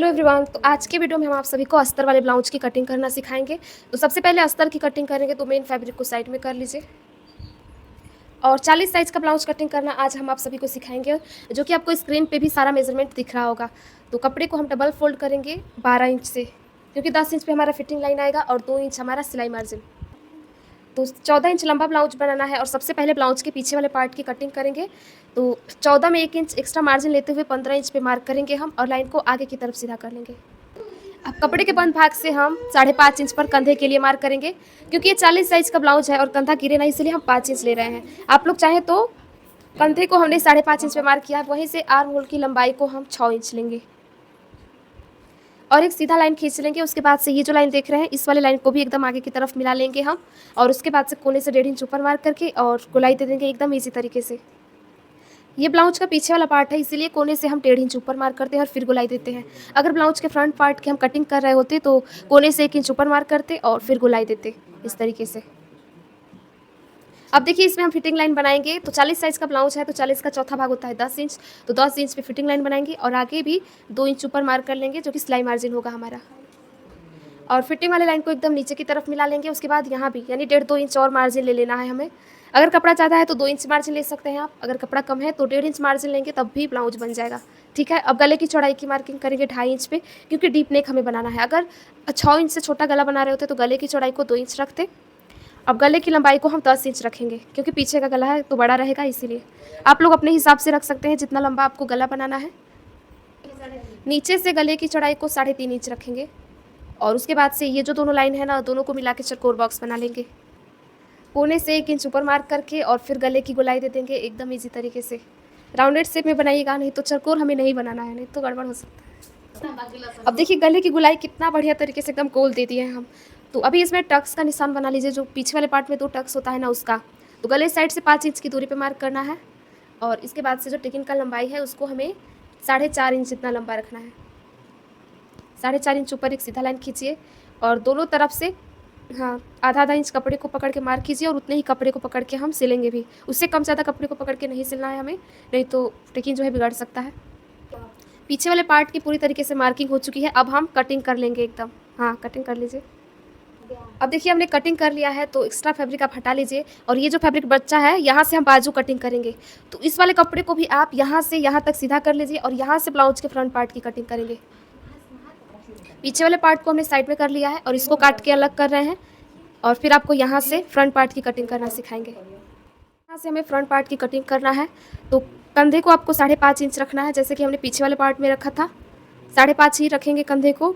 Hello everyone. तो आज के वीडियो में हम आप सभी को अस्तर वाले ब्लाउज की कटिंग करना सिखाएंगे। तो सबसे पहले अस्तर की कटिंग करेंगे, तो मेन फैब्रिक को साइड में कर लीजिए और 40 साइज़ का ब्लाउज कटिंग करना आज हम आप सभी को सिखाएंगे, जो कि आपको स्क्रीन पे भी सारा मेजरमेंट दिख रहा होगा। तो कपड़े को हम डबल फोल्ड करेंगे 12 इंच से, क्योंकि 10 इंच पे हमारा फिटिंग लाइन आएगा और 2 इंच हमारा सिलाई मार्जिन। तो 14 इंच लंबा ब्लाउज बनाना है और सबसे पहले ब्लाउज के पीछे वाले पार्ट की कटिंग करेंगे। तो 14 में 1 इंच एक्स्ट्रा मार्जिन लेते हुए 15 इंच पे मार्क करेंगे हम और लाइन को आगे की तरफ सीधा कर लेंगे। अब कपड़े के बंद भाग से हम 5.5 इंच पर कंधे के लिए मार्क करेंगे, क्योंकि ये 40 साइज़ का ब्लाउज है और कंधा गिरे ना, इसलिए हम 5 इंच ले रहे हैं। आप लोग चाहें तो कंधे को हमने 5.5 इंच पे मार्क किया, वहीं से आर्म होल की लंबाई को हम 6 इंच लेंगे और एक सीधा लाइन खींच लेंगे। उसके बाद से ये जो लाइन देख रहे हैं, इस वाले लाइन को भी एकदम आगे की तरफ मिला लेंगे हम और उसके बाद से कोने से 1.5 इंच ऊपर मार्क करके और गोलाई दे देंगे एकदम इसी तरीके से। ये ब्लाउज का पीछे वाला पार्ट है, इसीलिए कोने से हम 1.5 इंच ऊपर मार्क करते हैं और फिर गोलाई देते हैं। अगर ब्लाउज के फ्रंट पार्ट की हम कटिंग कर रहे होते तो कोने से 1 इंच ऊपर मार्क करते और फिर गोलाई देते इस तरीके से। अब देखिए, इसमें हम फिटिंग लाइन बनाएंगे। तो 40 साइज़ का ब्लाउज है, तो 40 का चौथा भाग होता है 10 इंच, तो 10 इंच पे फिटिंग लाइन बनाएंगे और आगे भी 2 इंच ऊपर मार्क कर लेंगे, जो कि सिलाई मार्जिन होगा हमारा। और फिटिंग वाले लाइन को एकदम नीचे की तरफ मिला लेंगे। उसके बाद यहाँ भी यानी 1.5-2 इंच और मार्जिन ले लेना है हमें। अगर कपड़ा ज़्यादा है तो 2 इंच मार्जिन ले सकते हैं आप, अगर कपड़ा कम है तो 1.5 इंच मार्जिन लेंगे, तब भी ब्लाउज बन जाएगा। ठीक है। अब गले की चौड़ाई की मार्किंग करेंगे 2.5 इंच पे, क्योंकि डीप नेक हमें बनाना है। अगर 6 इंच से छोटा गला बना रहे होते तो गले की चौड़ाई को 2 इंच रखते। अब गले की लंबाई को हम 10 इंच रखेंगे, क्योंकि पीछे का गला है तो बड़ा रहेगा, इसीलिए आप लोग अपने हिसाब से रख सकते हैं जितना लंबा आपको गला बनाना है। नीचे से गले की चौड़ाई को 3.5 इंच रखेंगे और उसके बाद से ये जो दोनों लाइन है ना, दोनों को मिला के चौकोर बॉक्स बना लेंगे। कोने से 1 इंच ऊपर मार्क करके और फिर गले की गोलाई दे देंगे एकदम इजी तरीके से। राउंडेड शेप में बनाइएगा, नहीं तो चौकोर हमें नहीं बनाना है, नहीं तो गड़बड़ हो सकता है। अब देखिए गले की गोलाई कितना बढ़िया तरीके से एकदम गोल दे दिए हैं हम। तो अभी इसमें टक्स का निशान बना लीजिए, जो पीछे वाले पार्ट में 2 टक्स होता है ना, उसका। तो गले साइड से 5 इंच की दूरी पे मार्क करना है और इसके बाद से जो टिकिन का लंबाई है उसको हमें 4.5 इंच जितना लंबा रखना है। 4.5 इंच ऊपर एक सीधा लाइन खींचिए और दोनों तरफ से आधा इंच कपड़े को पकड़ के मार्क कीजिए और उतने ही कपड़े को पकड़ के हम सिलेंगे भी। उससे कम ज़्यादा कपड़े को पकड़ के नहीं सिलना है हमें, नहीं तो टिकिन जो है बिगड़ सकता है। पीछे वाले पार्ट की पूरी तरीके से मार्किंग हो चुकी है। अब हम कटिंग कर लेंगे एकदम। कटिंग कर लीजिए। अब देखिए हमने कटिंग कर लिया है, तो एक्स्ट्रा फैब्रिक आप हटा लीजिए और ये जो फैब्रिक बचा है, यहाँ से हम बाजू कटिंग करेंगे। तो इस वाले कपड़े को भी आप यहाँ से यहाँ तक सीधा कर लीजिए और यहाँ से ब्लाउज के फ्रंट पार्ट की कटिंग करेंगे। पीछे वाले पार्ट को हमने साइड में कर लिया है और इसको काट के अलग कर रहे हैं और फिर आपको यहाँ से फ्रंट पार्ट की कटिंग करना सिखाएंगे। यहाँ से हमें फ्रंट पार्ट की कटिंग करना है। तो कंधे को आपको 5.5 इंच रखना है, जैसे कि हमने पीछे वाले पार्ट में रखा था। 5.5 ही रखेंगे कंधे को।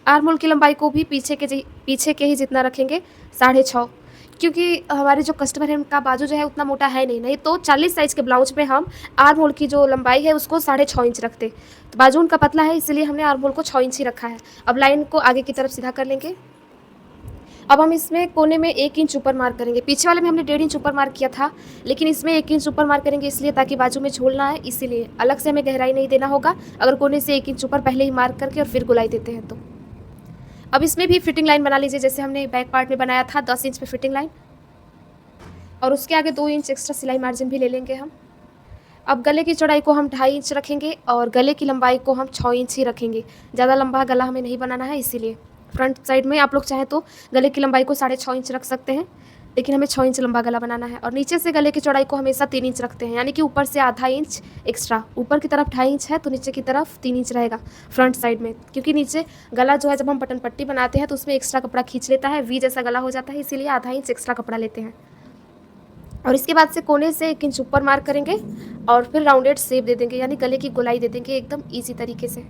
आर्म होल की लंबाई को भी पीछे के ही जितना रखेंगे, 6.5, क्योंकि हमारे जो कस्टमर है उनका बाजू जो है उतना मोटा है नहीं तो 40 साइज़ के ब्लाउज में हम आर्म होल की जो लंबाई है उसको 6.5 इंच रखते। तो बाजू उनका पतला है, इसलिए हमने आर्म होल को 6 इंच ही रखा है। अब लाइन को आगे की तरफ सीधा कर लेंगे। अब हम इसमें कोने में 1 इंच ऊपर मार्क करेंगे। पीछे वाले में हमने 1.5 इंच ऊपर मार्क किया था, लेकिन इसमें 1 इंच ऊपर मार्क करेंगे, इसलिए ताकि बाजू में झोल ना है, इसीलिए अलग से हमें गहराई नहीं देना होगा। अगर कोने से 1 इंच ऊपर पहले ही मार्क करके और फिर गोलाई देते हैं तो। अब इसमें भी फिटिंग लाइन बना लीजिए, जैसे हमने बैक पार्ट में बनाया था 10 इंच पे फिटिंग लाइन और उसके आगे 2 इंच एक्स्ट्रा सिलाई मार्जिन भी ले लेंगे हम। अब गले की चौड़ाई को हम 2.5 इंच रखेंगे और गले की लंबाई को हम 6 इंच ही रखेंगे। ज़्यादा लंबा गला हमें नहीं बनाना है, इसीलिए फ्रंट साइड में आप लोग चाहें तो गले की लंबाई को 6.5 इंच रख सकते हैं, लेकिन हमें 6 इंच लंबा गला बनाना है। और नीचे से गले की चौड़ाई को हमेशा 3 इंच रखते हैं, यानी कि ऊपर से आधा इंच एक्स्ट्रा। ऊपर की तरफ 2.5 इंच है तो नीचे की तरफ 3 इंच रहेगा फ्रंट साइड में, क्योंकि नीचे गला जो है जब हम बटन पट्टी बनाते हैं तो उसमें एक्स्ट्रा कपड़ा खींच लेता है, वी जैसा गला हो जाता है, इसीलिए आधा इंच एक्स्ट्रा कपड़ा लेते हैं। और इसके बाद से कोने से 1 इंच ऊपर मार्क करेंगे और फिर राउंडेड शेप दे देंगे, यानी गले की गोलाई दे देंगे एकदम ईजी तरीके से।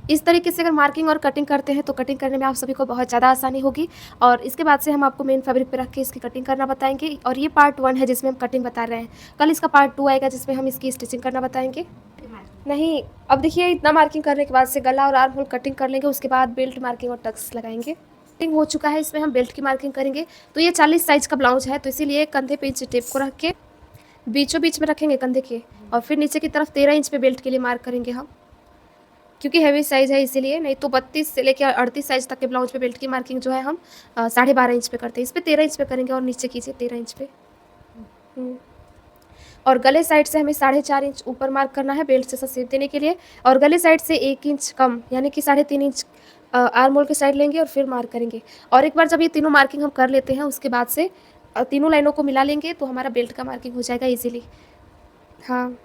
इस तरीके से अगर मार्किंग और कटिंग करते हैं तो कटिंग करने में आप सभी को बहुत ज़्यादा आसानी होगी। और इसके बाद से हम आपको मेन फैब्रिक पे रख के इसकी कटिंग करना बताएंगे। और ये पार्ट 1 है जिसमें हम कटिंग बता रहे हैं। कल इसका पार्ट 2 आएगा जिसमें हम इसकी स्टिचिंग करना बताएंगे। नहीं, अब देखिए इतना मार्किंग करने के बाद से गला और आर्म होल कटिंग कर लेंगे, उसके बाद बेल्ट मार्किंग और टक्स लगाएंगे। कटिंग हो चुका है, इसमें हम बेल्ट की मार्किंग करेंगे। तो ये 40 साइज़ का ब्लाउज है, तो इसीलिए कंधे पे इंच टेप को रख के बीचों बीच में रखेंगे कंधे के और फिर नीचे की तरफ 13 इंच पे बेल्ट के लिए मार्क करेंगे हम, क्योंकि हैवी साइज़ है इसीलिए। नहीं तो 32 से लेकर 38 साइज़ तक के ब्लाउज पे बेल्ट की मार्किंग जो है हम 12.5 इंच पे करते हैं, इस पर 13 इंच पे करेंगे और नीचे कीजिए 13 इंच पे। और गले साइड से हमें 4.5 इंच ऊपर मार्क करना है बेल्ट जैसा शेप देने के लिए, और गले साइड से 1 इंच कम यानी कि 3.5 इंच आर्म होल की साइड लेंगे और फिर मार्क करेंगे। और एक बार जब ये तीनों मार्किंग हम कर लेते हैं उसके बाद से तीनों लाइनों को मिला लेंगे तो हमारा बेल्ट का मार्किंग हो जाएगा ईजिली। हाँ,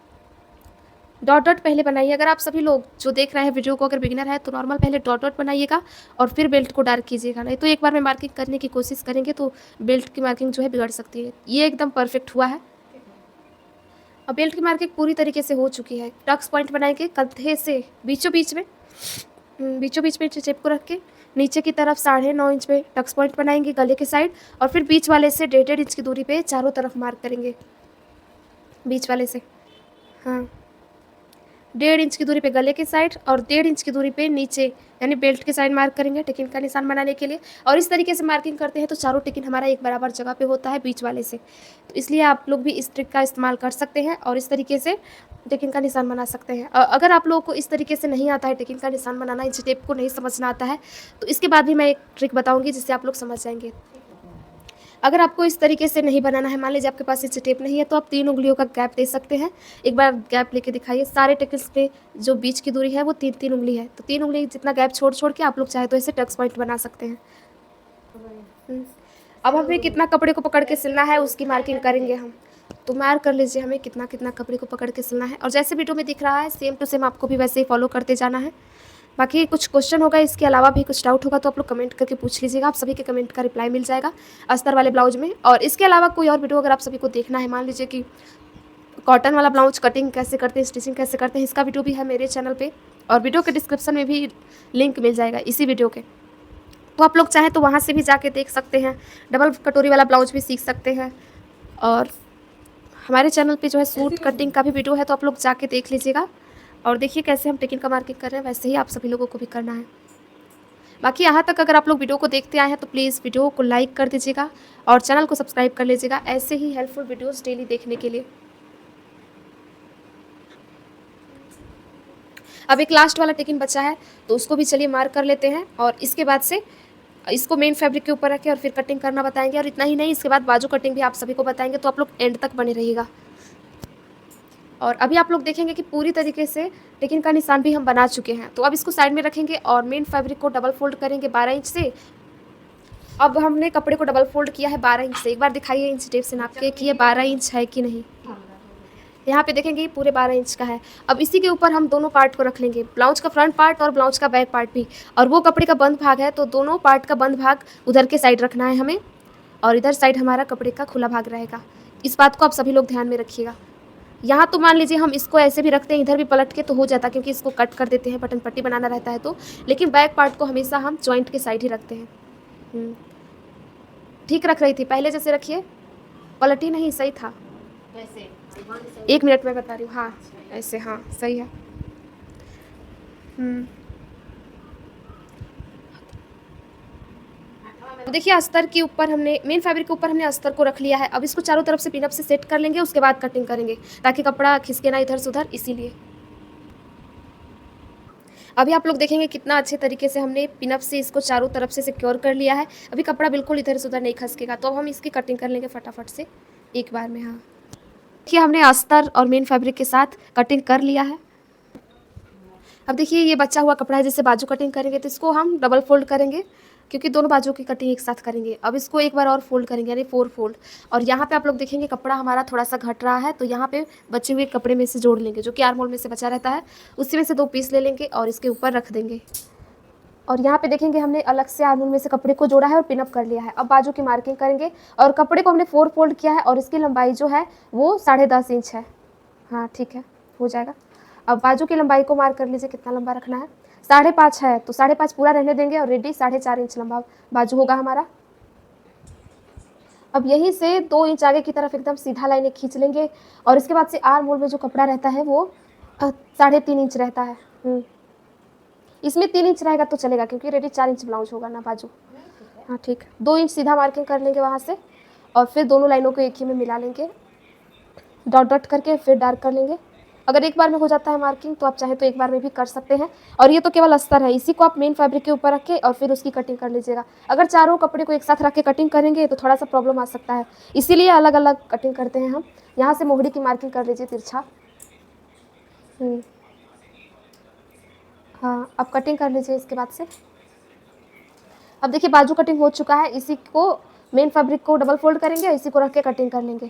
डॉट डॉट पहले बनाइए। अगर आप सभी लोग जो देख रहे हैं वीडियो को अगर बिगिनर है तो नॉर्मल पहले डॉट डॉट बनाइएगा और फिर बेल्ट को डार्क कीजिएगा, नहीं तो एक बार में मार्किंग करने की कोशिश करेंगे तो बेल्ट की मार्किंग जो है बिगड़ सकती है। ये एकदम परफेक्ट हुआ है। अब बेल्ट की मार्किंग पूरी तरीके से हो चुकी है। टक्स पॉइंट बनाएंगे कंधे से बीचों बीच में, बीचों बीच में टेप को रख के नीचे की तरफ 9.5 इंच पे टक्स पॉइंट बनाएंगे गले के साइड, और फिर बीच वाले से 1.5 इंच की दूरी पे चारों तरफ मार्क करेंगे बीच वाले से। हाँ, 1.5 इंच की दूरी पे गले के साइड और 1.5 इंच की दूरी पे नीचे यानी बेल्ट के साइड मार्क करेंगे टिकिन का निशान बनाने के लिए। और इस तरीके से मार्किंग करते हैं तो चारों टिकिन हमारा एक बराबर जगह पे होता है बीच वाले से, तो इसलिए आप लोग भी इस ट्रिक का इस्तेमाल कर सकते हैं और इस तरीके से टिकिन का निशान बना सकते हैं। अगर आप लोगों को इस तरीके से नहीं आता है टिकिन का निशान बनाना, इंच टेप को नहीं समझना आता है, तो इसके बाद भी मैं एक ट्रिक बताऊँगी जिससे आप लोग समझ जाएंगे। अगर आपको इस तरीके से नहीं बनाना है, मान लीजिए आपके पास इंच टेप नहीं है, तो आप 3 उंगलियों का गैप दे सकते हैं। एक बार गैप लेके दिखाइए। सारे टिकल्स पे जो बीच की दूरी है वो 3-3 उंगली है, तो 3 उंगली जितना गैप छोड़ छोड़ के आप लोग चाहे तो ऐसे टक्स पॉइंट बना सकते हैं। अब हमें कितना कपड़े को पकड़ के सिलना है उसकी मार्किंग करेंगे हम, तो मार्क कर लीजिए हमें कितना कितना कपड़े को पकड़ के सिलना है, और जैसे वीडियो में दिख रहा है सेम टू सेम आपको भी वैसे ही फॉलो करते जाना है। बाकी कुछ क्वेश्चन होगा, इसके अलावा भी कुछ डाउट होगा तो आप लोग कमेंट करके पूछ लीजिएगा, आप सभी के कमेंट का रिप्लाई मिल जाएगा अस्तर वाले ब्लाउज में। और इसके अलावा कोई और वीडियो अगर आप सभी को देखना है, मान लीजिए कि कॉटन वाला ब्लाउज कटिंग कैसे करते हैं, स्टिचिंग कैसे करते हैं, इसका वीडियो भी है मेरे चैनल पे, और वीडियो के डिस्क्रिप्शन में भी लिंक मिल जाएगा इसी वीडियो के, तो आप लोग चाहें तो वहाँ से भी जाके देख सकते हैं। डबल कटोरी वाला ब्लाउज भी सीख सकते हैं, और हमारे चैनल पे जो है सूट कटिंग का भी वीडियो है, तो आप लोग जाके देख लीजिएगा और देखिए कैसे हम टिकिन का मार्किंग कर रहे हैं, वैसे ही आप सभी लोगों को भी करना है। बाकी यहाँ तक अगर आप लोग वीडियो को देखते आए हैं तो प्लीज़ वीडियो को लाइक कर दीजिएगा और चैनल को सब्सक्राइब कर लीजिएगा ऐसे ही हेल्पफुल वीडियोस डेली देखने के लिए। अब एक लास्ट वाला टिकिन बचा है तो उसको भी चलिए मार्क कर लेते हैं, और इसके बाद से इसको मेन फैब्रिक के ऊपर रखें और फिर कटिंग करना बताएंगे। और इतना ही नहीं, इसके बाद बाजू कटिंग भी आप सभी को बताएंगे, तो आप लोग एंड तक बने रहिएगा। और अभी आप लोग देखेंगे कि पूरी तरीके से टिकिन का निशान भी हम बना चुके हैं, तो अब इसको साइड में रखेंगे और मेन फैब्रिक को डबल फोल्ड करेंगे 12 इंच से। अब हमने कपड़े को डबल फोल्ड किया है 12 इंच से। एक बार दिखाइए इंच टेप से नाप के कि ये 12 इंच है कि नहीं। यहाँ पे देखेंगे ये पूरे 12 इंच का है। अब इसी के ऊपर हम दोनों पार्ट को रख लेंगे, ब्लाउज का फ्रंट पार्ट और ब्लाउज का बैक पार्ट भी, और वो कपड़े का बंद भाग है तो दोनों पार्ट का बंद भाग उधर के साइड रखना है हमें, और इधर साइड हमारा कपड़े का खुला भाग रहेगा। इस बात को आप सभी लोग ध्यान में रखिएगा। यहाँ तो मान लीजिए हम इसको ऐसे भी रखते हैं, इधर भी पलट के तो हो जाता, क्योंकि इसको कट कर देते हैं, बटन पट्टी बनाना रहता है तो, लेकिन बैक पार्ट को हमेशा हम जॉइंट के साइड ही रखते हैं। ठीक रख रही थी, पहले जैसे रखिए, पलटी नहीं, सही था। 1 मिनट में बता रही हूँ। हाँ ऐसे, हाँ सही है। देखिए अस्तर के ऊपर हमने, मेन फैब्रिक के ऊपर हमने अस्तर को रख लिया है। अब इसको चारों तरफ से पिनअप से सेट कर लेंगे, उसके बाद कटिंग करेंगे ताकि कपड़ा खिसके ना इधर से उधर, इसीलिए। अभी आप लोग देखेंगे कितना अच्छे तरीके से हमने पिनअप से इसको चारों तरफ से सिक्योर कर लिया है। अभी कपड़ा बिल्कुल इधर से उधर नहीं खसकेगा, तो अब हम इसकी कटिंग कर लेंगे फटाफट से एक बार में। हाँ देखिए हमने अस्तर और मेन फैब्रिक के साथ कटिंग कर लिया है। अब देखिए ये बचा हुआ कपड़ा है, जिससे बाजू कटिंग करेंगे तो इसको हम डबल फोल्ड करेंगे, क्योंकि दोनों बाजू की कटिंग एक साथ करेंगे। अब इसको एक बार और फोल्ड करेंगे, यानी 4 फोल्ड। और यहाँ पे आप लोग देखेंगे कपड़ा हमारा थोड़ा सा घट रहा है, तो यहाँ पे बचे हुए कपड़े में से जोड़ लेंगे, जो कि आर्म होल में से बचा रहता है, उसी में से 2 पीस ले लेंगे और इसके ऊपर रख देंगे। और यहाँ पे देखेंगे हमने अलग से आर्म होल में से कपड़े को जोड़ा है और पिनअप कर लिया है। अब बाजू की मार्किंग करेंगे, और कपड़े को हमने 4 फोल्ड किया है और इसकी लंबाई जो है वो 10.5 इंच है। हाँ ठीक है, हो जाएगा। अब बाजू की लंबाई को मार्क कर लीजिए, कितना लंबा रखना है। 5.5 है तो 5.5 पूरा रहने देंगे, और रेडी 4.5 इंच लंबा बाजू होगा हमारा। अब यहीं से 2 इंच आगे की तरफ एकदम सीधा लाइनें खींच लेंगे, और इसके बाद से आर्म होल में जो कपड़ा रहता है वो 3.5 इंच रहता है। इसमें 3 इंच रहेगा तो चलेगा, क्योंकि रेडी 4 इंच ब्लाउज होगा ना बाजू। हाँ ठीक, 2 इंच सीधा मार्किंग कर लेंगे वहाँ से, और फिर दोनों लाइनों को एक ही में मिला लेंगे डॉट डॉट करके, फिर डार्क कर लेंगे। अगर एक बार में हो जाता है मार्किंग तो आप चाहे तो एक बार में भी कर सकते हैं। और ये तो केवल अस्तर है, इसी को आप मेन फैब्रिक के ऊपर रख के और फिर उसकी कटिंग कर लीजिएगा। अगर चारों कपड़े को एक साथ रख के कटिंग करेंगे तो थोड़ा सा प्रॉब्लम आ सकता है, इसीलिए अलग अलग कटिंग करते हैं हम। यहाँ से मोहरी की मार्किंग कर लीजिए तिरछा। हाँ, अब कटिंग कर लीजिए इसके बाद से। अब देखिए बाजू कटिंग हो चुका है, इसी को मेन फैब्रिक को डबल फोल्ड करेंगे और इसी को रख के कटिंग कर लेंगे।